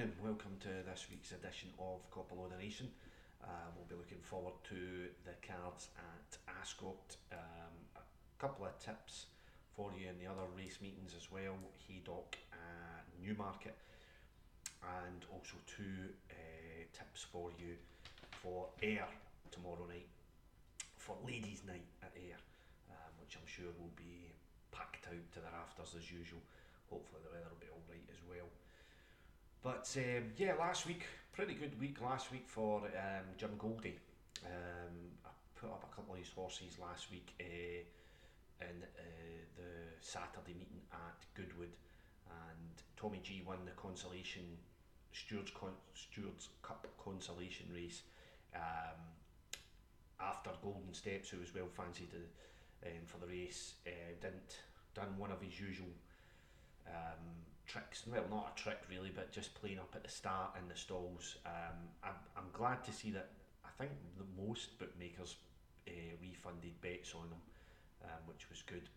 and welcome to this week's edition of CopaLoadofRacing. We'll be looking forward to the cards at Ascot, a couple of tips for you in the other race meetings as well, Haydock and Newmarket, and also two tips for you for Ayr tomorrow night, for Ladies' Night at Ayr, which I'm sure will be packed out to the rafters as usual. Hopefully the weather will be alright as well. But yeah, last week, pretty good week last week for Jim Goldie. I put up a couple of his horses last week in the Saturday meeting at Goodwood, and Tommy G won the consolation Stewards Cup consolation race after Golden Steps, who was well fancied for the race, done one of his usual tricks. Well, not a trick really, but just playing up at the start in the stalls. I'm glad to see that. I think the most bookmakers refunded bets on him, which was good.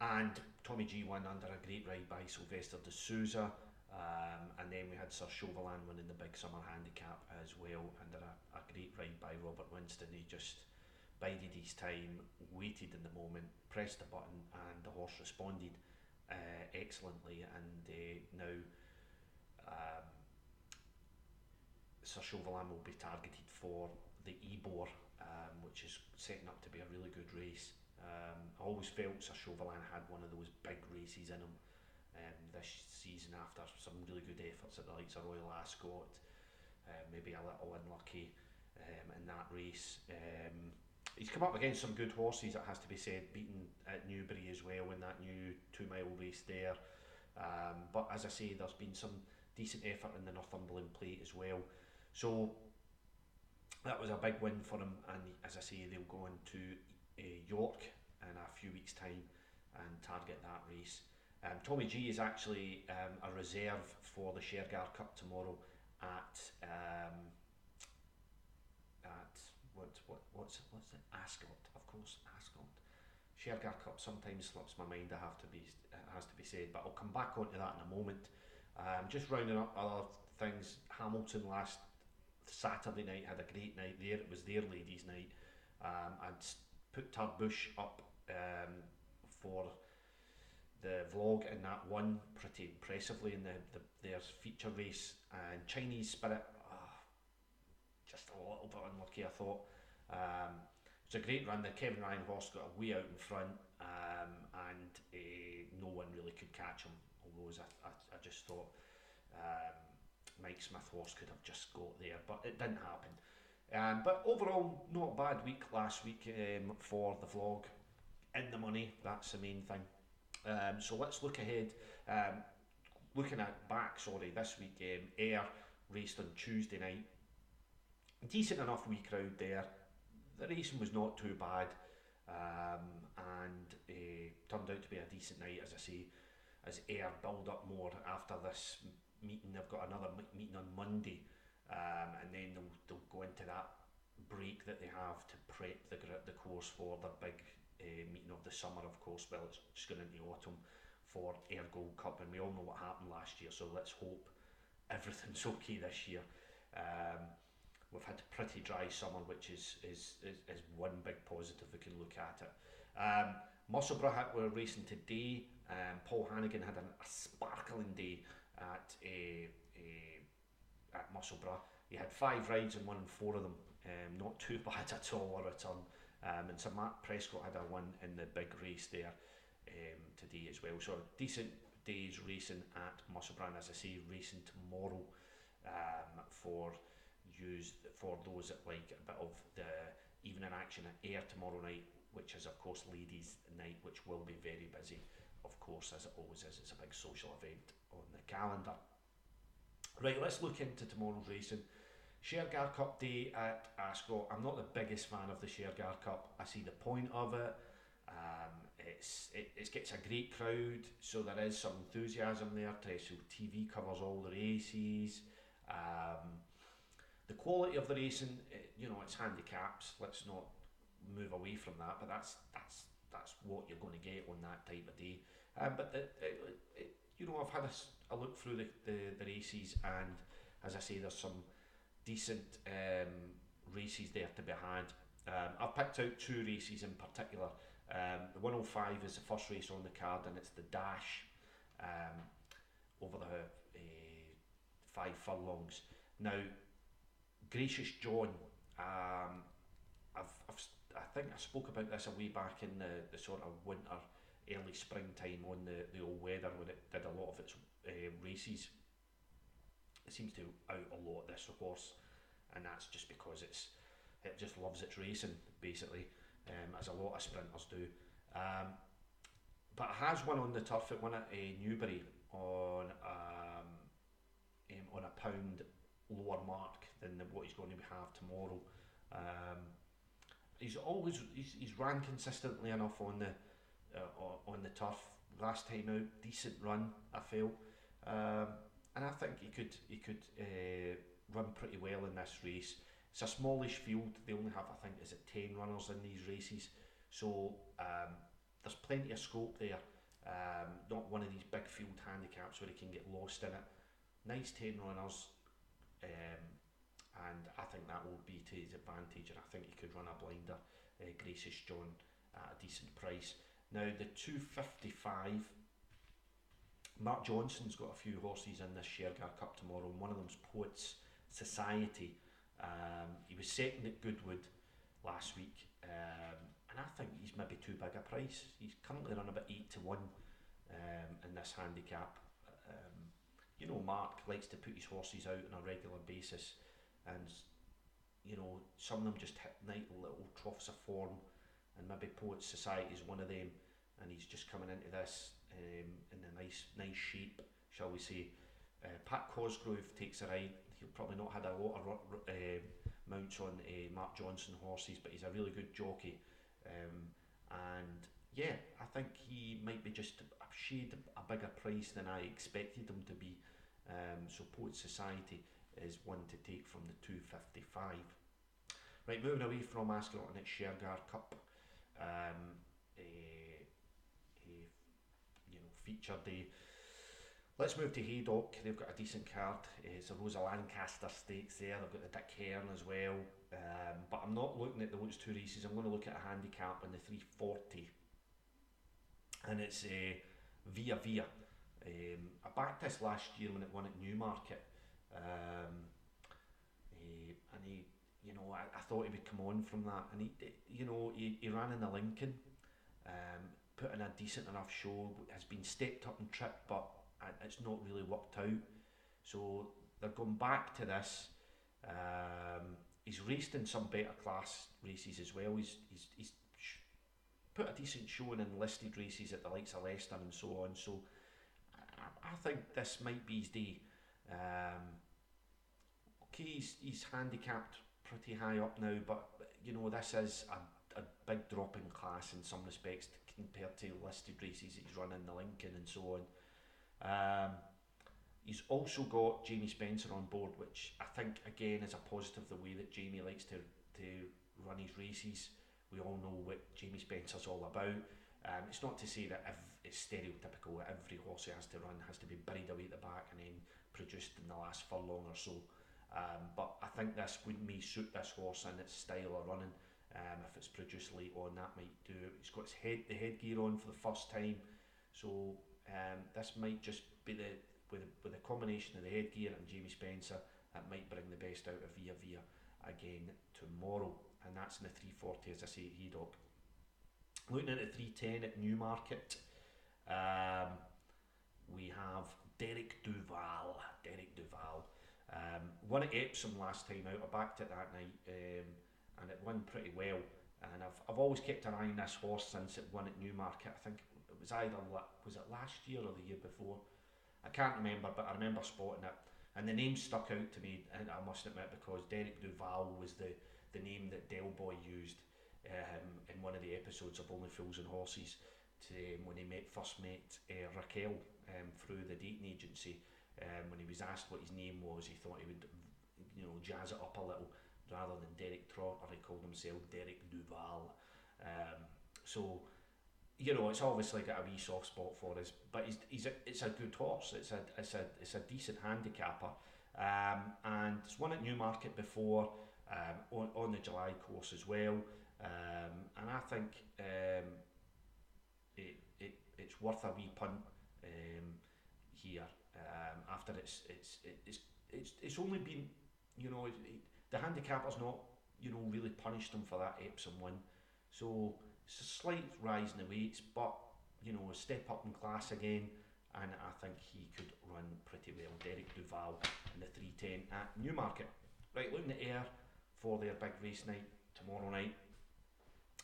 And Tommy G won under a great ride by Sylvester de Souza, and then we had Sir Chauvelin winning the Big Summer Handicap as well under a great ride by Robert Winston. He just bided his time, waited in the moment, pressed the button, and the horse responded excellently. And now Sir Chauvelin will be targeted for the Ebor, which is setting up to be a really good race. I always felt Sir Chauvelin had one of those big races in him this season after some really good efforts at the likes of Royal Ascot. Maybe a little unlucky in that race. He's come up against some good horses, it has to be said, beaten at Newbury as well in that new 2 mile race there. But as I say, there's been some decent effort in the Northumberland Plate as well. So that was a big win for him, and as I say, they'll go into York in a few weeks' time and target that race. Tommy G is actually a reserve for the Shergar Cup tomorrow at what's it? Ascot, of course, Ascot. Shergar Cup sometimes slips my mind. It has to be said, but I'll come back onto that in a moment. Just rounding up other things. Hamilton last Saturday night had a great night there. It was their ladies' night. I'd put Tarbush up for the vlog, and that won pretty impressively in their feature race. And Chinese Spirit, just a little bit unlucky, I thought. It was a great run. The Kevin Ryan horse got a way out in front, and no one really could catch him. Although I just thought Mike Smith horse could have just got there, but it didn't happen. But overall, not a bad week last week for the vlog. In the money, that's the main thing. So let's look ahead. Looking this week, Ayr raced on Tuesday night. Decent enough wee crowd there. The racing was not too bad, and turned out to be a decent night, as I say, as Ayr build up more after this meeting. They've got another meeting on Monday, and then they'll go into that break that they have to prep the course for their big meeting of the summer, of course. Well, it's just going into autumn for Ayr Gold Cup, and we all know what happened last year, so let's hope everything's okay this year. We've had a pretty dry summer, which is one big positive we can look at it. Musselburgh were racing today. Paul Hannigan had a sparkling day at Musselburgh. He had 5 rides and won 4 of them. Not too bad at all a return. And Sir Matt Prescott had a win in the big race there today as well. So decent days racing at Musselburgh, and as I say, racing tomorrow for those that like a bit of the evening action at Ayr tomorrow night, which is of course ladies' night, which will be very busy, of course, as it always is. It's a big social event on the calendar. Right, let's look into tomorrow's racing. Shergar Cup day at Ascot. I'm not the biggest fan of the Shergar Cup. I see the point of it. It gets a great crowd, so there is some enthusiasm there. So TV covers all the races. The quality of the racing, it's handicaps. Let's not move away from that, but that's what you're going to get on that type of day. But I've had I look through the races, and as I say, there's some decent races there to be had. I've picked out two races in particular. The 105 is the first race on the card, and it's the Dash over the 5 furlongs. Now, Gracious John, I think I spoke about this a way back in the sort of winter, early springtime on the old weather when it did a lot of its races. It seems to out a lot, this horse, and that's just because it just loves its racing, basically, as a lot of sprinters do. But it has won on the turf. It won at Newbury on a pound lower mark than what he's going to have tomorrow. He's ran consistently enough on the turf. Last time out, decent run, I felt, and I think he could run pretty well in this race. It's a smallish field. They only have, I think, 10 runners in these races, so there's plenty of scope there. Not one of these big field handicaps where he can get lost in it. Nice 10 runners, and I think that will be to his advantage, and I think he could run a blinder, Gracious John, at a decent price. Now the 255, Mark Johnson's got a few horses in this Shergar Cup tomorrow, and one of them's Poets Society. He was second at Goodwood last week, and I think he's maybe too big a price. He's currently run about 8 to 1 in this handicap. You know, Mark likes to put his horses out on a regular basis, and you know, some of them just hit nice little troughs of form, and maybe Poets Society is one of them, and he's just coming into this in a nice shape, shall we say. Pat Cosgrove takes a ride. He'll probably not had a lot of mounts on Mark Johnson horses, but he's a really good jockey, and yeah, I think he might be just a shade a bigger price than I expected him to be. So Poets Society is one to take from the 255. Right, moving away from Ascot, and it's Shergar Cup. Feature day. Let's move to Haydock. They've got a decent card. It's a Rosa Lancaster Stakes there. They've got the Dick Hearn as well. But I'm not looking at those two races. I'm going to look at a handicap in the 340, and it's Via Via. I backed this last year when it won at Newmarket, and he, you know, I thought he would come on from that, and he ran in the Lincoln, put in a decent enough show, has been stepped up and tripped, but it's not really worked out. So they're going back to this. He's raced in some better class races as well. He's put a decent showing in listed races at the likes of Leicester and so on. So I think this might be his day. Okay, he's handicapped pretty high up now, but you know, this is a big drop in class in some respects compared to listed races that he's run in the Lincoln and so on. He's also got Jamie Spencer on board, which I think again is a positive, the way that Jamie likes to run his races. We all know what Jamie Spencer's all about. It's not to say that it's stereotypical that every horse he has to run has to be buried away at the back and then produced in the last furlong or so. But I think this may suit this horse and its style of running. If it's produced late on, that might do it. He's got the headgear on for the first time, so this might just be with a combination of the headgear and Jamie Spencer, that might bring the best out of Via Via again tomorrow, and that's in the 340, as I say, at Haydock. Looking at the 310 at Newmarket, we have Derek Duval. Won at Epsom last time out. I backed it that night, and it won pretty well. And I've always kept an eye on this horse since it won at Newmarket. I think it was was it last year or the year before? I can't remember, but I remember spotting it, and the name stuck out to me, and I must admit, because Derek Duval was the name that Del Boy used in one of the episodes of Only Fools and Horses when he first met Raquel through the dating agency. When he was asked what his name was, he thought he would, jazz it up a little. Rather than Derek Trotter, he called himself Derek Duval. So you know, it's obviously got a wee soft spot for us, but it's a good horse. It's a decent handicapper, and it's won at Newmarket before, on the July course as well, and I think it's worth a wee punt here. After it's only been, you know, the handicapper's not, you know, really punished him for that Epsom win, so it's a slight rise in the weights, but you know, a step up in class again, and I think he could run pretty well. Derek Duval in the 310 at Newmarket. Right, looking at Ayr for their big race night tomorrow night.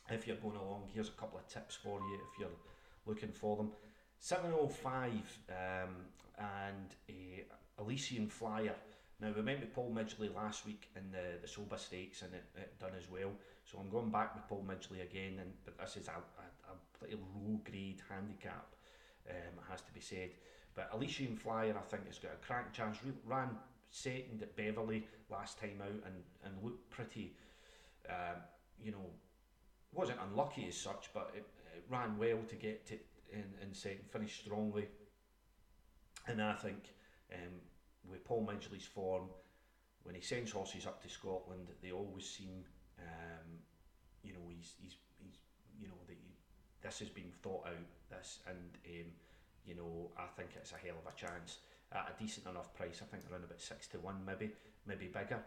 If you're going along, here's a couple of tips for you if you're looking for them. 705 and a Elysian Flyer. Now, we went with Paul Midgley last week in the Soba Stakes, and it done as well. So I'm going back with Paul Midgley again, but this is a pretty low grade handicap, it has to be said. But Elysian Flyer, I think, has got a cracking chance. Ran second at Beverley last time out and looked pretty, you know, wasn't unlucky as such, but it ran well to get to in second, finished strongly. And I think with Paul Midgley's form, when he sends horses up to Scotland, they always seem, you know, he's you know, this has been thought out, and you know, I think it's a hell of a chance at a decent enough price. I think around about 6 to 1, maybe bigger.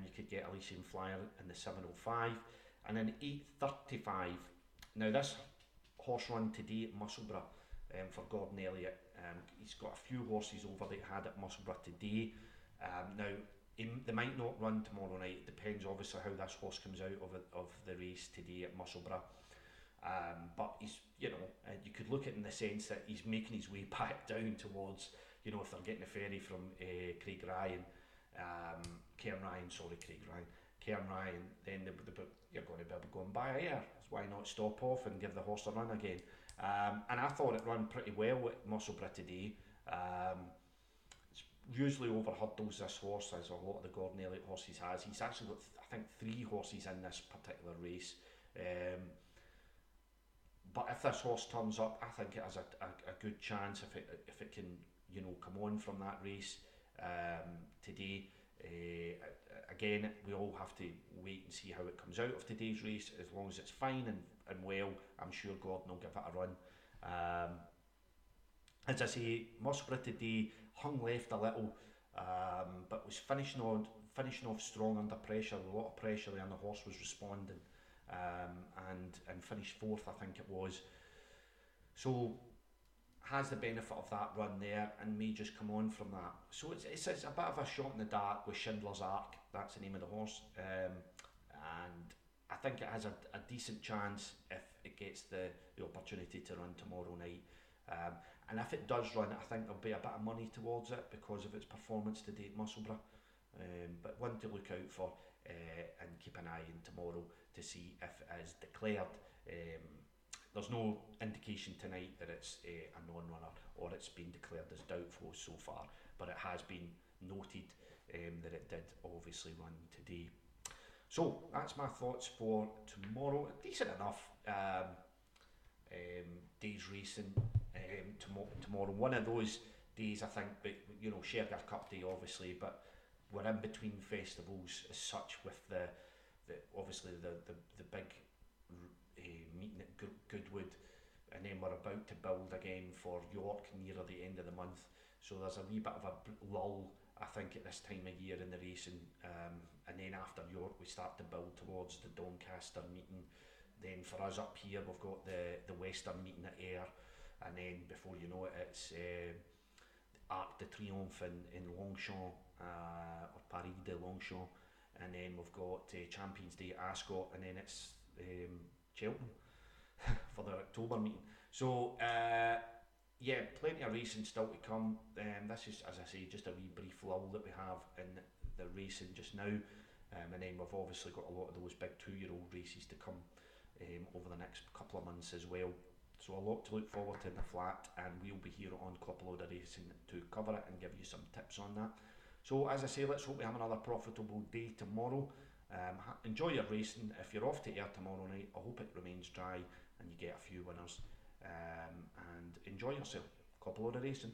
You could get Elysian Flyer in the 705, and then 835. Now this horse run today at Musselburgh for Gordon Elliott. He's got a few horses over that he had at Musselburgh today. Now they might not run tomorrow night. It depends obviously how this horse comes out of the race today at Musselburgh. But he's, you know, you could look at it in the sense that he's making his way back down towards, you know, if they're getting a ferry from Cairn Ryan, then you're going to be going by here. So why not stop off and give the horse a run again? And I thought it ran pretty well at Musselburgh today. It's usually over hurdles, this horse, as a lot of the Gordon Elliott horses has. He's actually got, I think, 3 horses in this particular race. But if this horse turns up, I think it has a good chance if it can, you know, come on from that race today. Again, we all have to wait and see how it comes out of today's race. As long as it's fine and well, I'm sure Gordon will give it a run. As I say, Musselburgh today hung left a little, but was finishing off strong under pressure. A lot of pressure there, and the horse was responding, and finished 4th, I think it was. So has the benefit of that run there, and may just come on from that. So it's a bit of a shot in the dark with Schindler's Ark. That's the name of the horse, and I think it has a decent chance if it gets the opportunity to run tomorrow night. And if it does run, I think there'll be a bit of money towards it because of its performance today at Musselburgh. But one to look out for, and keep an eye on tomorrow to see if it is declared. There's no indication tonight that it's a non-runner or it's been declared as doubtful so far, but it has been noted that it did obviously run today. So that's my thoughts for tomorrow. Decent enough day's racing tomorrow. One of those days, I think, but you know, Shergar Cup day obviously, but we're in between festivals as such, with the obviously the big meeting at Goodwood, and then we're about to build again for York near the end of the month. So there's a wee bit of a lull, I think, at this time of year in the racing, and then after York we start to build towards the Doncaster meeting. Then for us up here, we've got the Western meeting at Ayr, and then before you know it, it's Arc de Triomphe in Longchamp, or Paris de Longchamp, and then we've got Champions Day at Ascot, and then it's Cheltenham for the October meeting. So yeah, plenty of racing still to come. This is, as I say, just a wee brief lull that we have in the racing just now, and then we've obviously got a lot of those big 2-year-old races to come over the next couple of months as well. So a lot to look forward to in the flat, and we'll be here on CopaLoadofRacing to cover it and give you some tips on that. So as I say, let's hope we have another profitable day tomorrow. Enjoy your racing. If you're off to Ayr tomorrow night, I hope it remains dry and you get a few winners. and enjoy yourself. CopaLoad of Racing.